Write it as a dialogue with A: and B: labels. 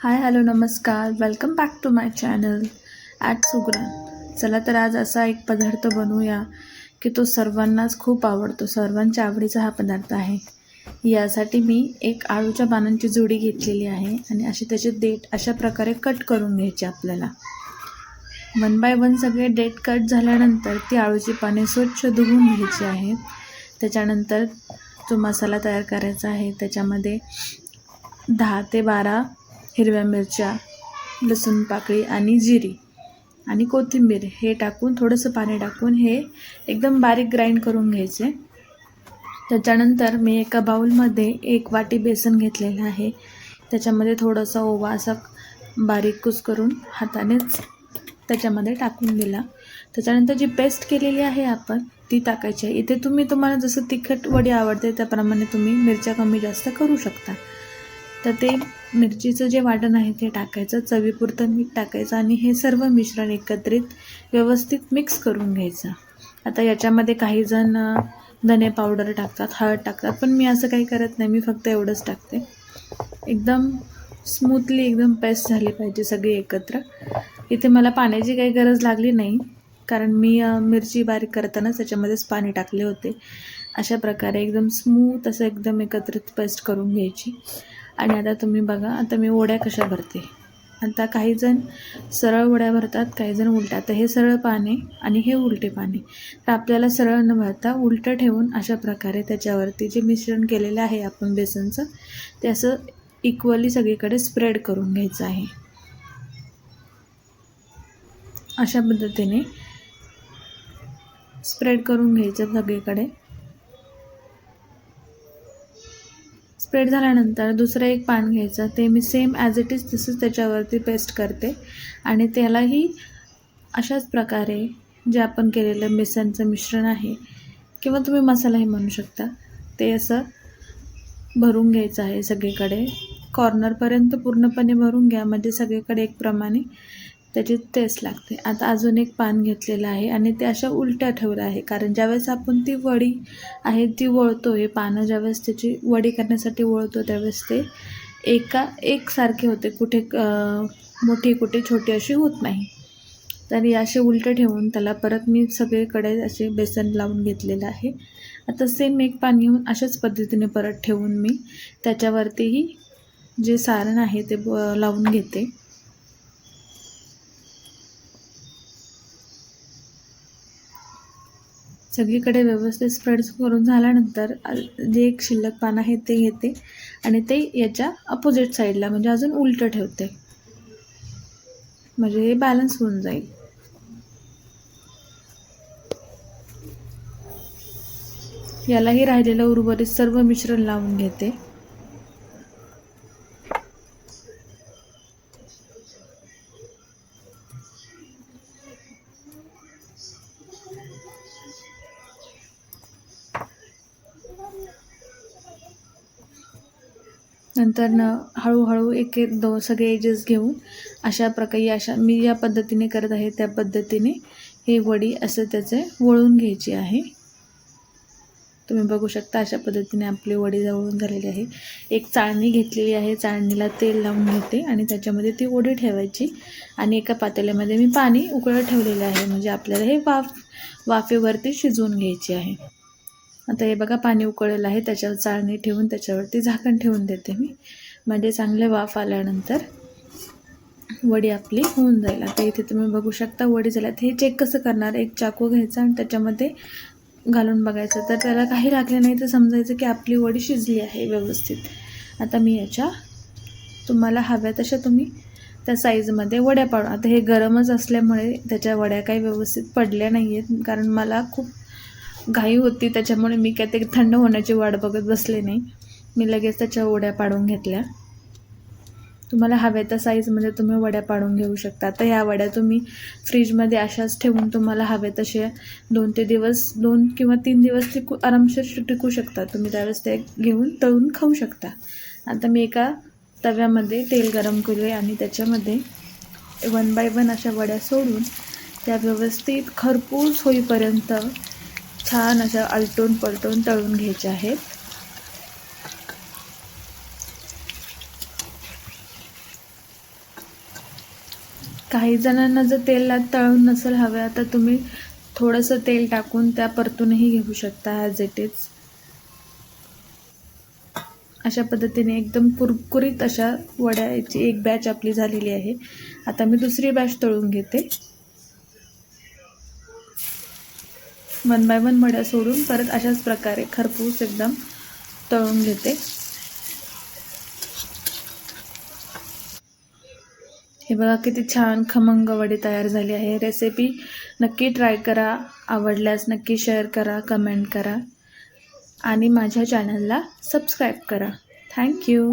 A: हाय hello नमस्कार, welcome back to my channel at Sugran. चला तर आज असा एक पदार्थ बनवूया की तो सर्वांनाच खूप आवडतो. सर्वांच्या आवडीचा हा पदार्थ आहे. यासाठी मी एक आळूच्या पानांची जोडी घेतलेली आहे आणि असे त्याचे देठ अशा प्रकारे कट करून घ्यायचे. आपल्याला 1 बाय 1 सगळे देठ कट झाल्यानंतर ती आळूची पाने स्वच्छ धुवून घ्यायची आहेत. त्याच्यानंतर जो मसाला तयार करायचा आहे त्याच्यामध्ये 10 ते 12 हिरव्या मिरच्या, लसूण पाकळी आणि जिरी आणि कोथिंबीर हे टाकून थोडंसं पाणी टाकून हे एकदम बारीक ग्राइंड करून घ्यायचे. त्याच्यानंतर मी एका बाउलमध्ये 1 वाटी बेसन घेतलेलं आहे. त्याच्यामध्ये थोडंसं ओवा असा बारीक कुस्करून हातानेच त्याच्यामध्ये टाकून दिला. त्याच्यानंतर जी पेस्ट केलेली आहे आपण ती टाकायची आहे. इथे तुम्हाला जसं तिखट वडी आवडते त्याप्रमाणे तुम्ही मिरच्या कमी जास्त करू शकता. तर ते मिरचीचं जे वाटण आहे ते टाकायचं, चवीपुरतं मीठ टाकायचं आणि हे सर्व मिश्रण एकत्रित व्यवस्थित मिक्स करून घ्यायचं. आता याच्यामध्ये काही जण धने पावडर टाकतात, हळद टाकतात, पण मी असं काही करत नाही. मी फक्त एवढंच टाकते. एकदम स्मूथली एकदम पेस्ट झाली पाहिजे सगळी एकत्र. इथे मला पाण्याची काही गरज लागली नाही कारण मी मिरची बारीक करतानाच त्याच्यामध्येच पाणी टाकले होते. अशा प्रकारे एकदम स्मूथ असं एकदम एकत्रित पेस्ट करून घ्यायची. आणि आता तुम्ही बघा, आता मी वड्या कशा भरते. आता काही जण सरळ वड्या भरतात, काही जण उलट्या. तर हे सरळ पाने आणि हे उलटे पाने. तर आपल्याला सरळ न भरता उलटं ठेवून अशा प्रकारे त्याच्यावरती जे मिश्रण केलेलं आहे आपण बेसनचं ते असं इक्वली सगळीकडे स्प्रेड करून घ्यायचं आहे. अशा पद्धतीने स्प्रेड करून घ्यायचं सगळीकडे. स्प्रेड झाल्यानंतर दुसरं एक पान घ्यायचं, ते मी सेम ॲज इट इज तसंच त्याच्यावरती पेस्ट करते आणि त्यालाही अशाच प्रकारे जे आपण केलेलं बेसनचं मिश्रण आहे किंवा तुम्ही मसालाही म्हणू शकता ते असं भरून घ्यायचं आहे सगळीकडे. कॉर्नरपर्यंत पूर्णपणे भरून घ्या म्हणजे सगळीकडे एकप्रमाणे त्याची टेस्ट लागते. आता अजून एक पान घेतलेलं आहे आणि ते अशा उलट्या ठेवलं आहे कारण ज्यावेळेस आपण ती वडी आहे ती वळतो, हे पानं ज्यावेळेस त्याची वडी करण्यासाठी वळतो त्यावेळेस ते एकसारखे होते, कुठे मोठी कुठे छोटी अशी होत नाही. तर असे उलटे ठेवून त्याला परत मी सगळीकडे असे बेसन लावून घेतलेलं आहे. आता सेम एक पान घेऊन अशाच पद्धतीने परत ठेवून मी त्याच्यावरतीही जे सारण आहे ते लावून घेते. सगळीकडे व्यवस्थित स्प्रेड करून झाल्यानंतर जे एक शिल्लक पान आहे ते घेते आणि ते याच्या अपोजिट साईडला म्हणजे अजून उलटं ठेवते म्हणजे हे बॅलन्स होऊन जाईल. यालाही राहिलेलं उर्वरित सर्व मिश्रण लावून घेते. नंतर हळूहळू एक एक सगळे एजेस घेऊन अशा प्रकारे मी या पद्धतीने करत आहे त्या पद्धतीने हे वडी असं त्याचे वळून घ्यायची आहे. तुम्ही बघू शकता अशा पद्धतीने आपली वडी वळून झालेली आहे. एक चाळणी घेतलेली आहे, चाळणीला तेल लावून घेते आणि त्याच्यामध्ये ती वडी ठेवायची आणि एका पातेल्यामध्ये मी पाणी उकळत ठेवलेलं आहे म्हणजे आपल्याला हे वाफेवरती शिजवून घ्यायची आहे. आता हे बघा पाणी उकळलेलं आहे, त्याच्यावर चाळणी ठेवून त्याच्यावरती झाकण ठेवून देते मी म्हणजे चांगले वाफ आल्यानंतर वडी आपली होऊन जाईल. आता इथे तुम्ही बघू शकता वडी झाल्यात. हे चेक कसं करणार, एक चाकू घ्यायचा आणि त्याच्यामध्ये घालून बघायचं, तर त्याला काही लागले नाही तर समजायचं की आपली वडी शिजली आहे व्यवस्थित. आता मी याच्या तुम्हाला हव्या तशा तुम्ही त्या साईजमध्ये वड्या पाडू. आता हे गरमच असल्यामुळे त्याच्या वड्या काही व्यवस्थित पडल्या नाही आहेत कारण मला खूप घाई होती, त्याच्यामुळे मी काय ते थंड होण्याची वाट बघत बसले नाही. मी लगेच त्याच्या वड्या पाडून घेतल्या. तुम्हाला हव्या त्या साईजमध्ये तुम्ही वड्या पाडून घेऊ शकता. आता ह्या वड्या तुम्ही फ्रीजमध्ये अशाच ठेवून तुम्हाला हवे तसे 2 किंवा 3 दिवस आरामशीर टिकू शकता. तुम्ही त्यावेळेस ते घेऊन तळून खाऊ शकता. आता मी एका तव्यामध्ये तेल गरम केले आणि त्याच्यामध्ये 1 बाय 1 अशा वड्या सोडून त्या व्यवस्थित खरपूस होईपर्यंत छान अशा आलटून पलटून तळून घ्यायच्या आहेत. काही जणांना जर तेलात तळून नसेल हव्या तर तुम्ही थोडंसं तेल टाकून त्या परतूनही घेऊ शकता ॲज इट इज. अशा पद्धतीने एकदम कुरकुरीत अशा वड्याची एक बॅच आपली झालेली आहे. आता मी दुसरी बॅच तळून घेते. 1 बाय 1 वड्या सोडून परत अशाच प्रकारे खरपूस एकदम तळून घेते. हे बघा किती छान खमंग वडी तयार झाली आहे. रेसिपी नक्की ट्राय करा. आवडल्यास नक्की शेअर करा, कमेंट करा आणि माझ्या चॅनलला सबस्क्राईब करा. थँक्यू.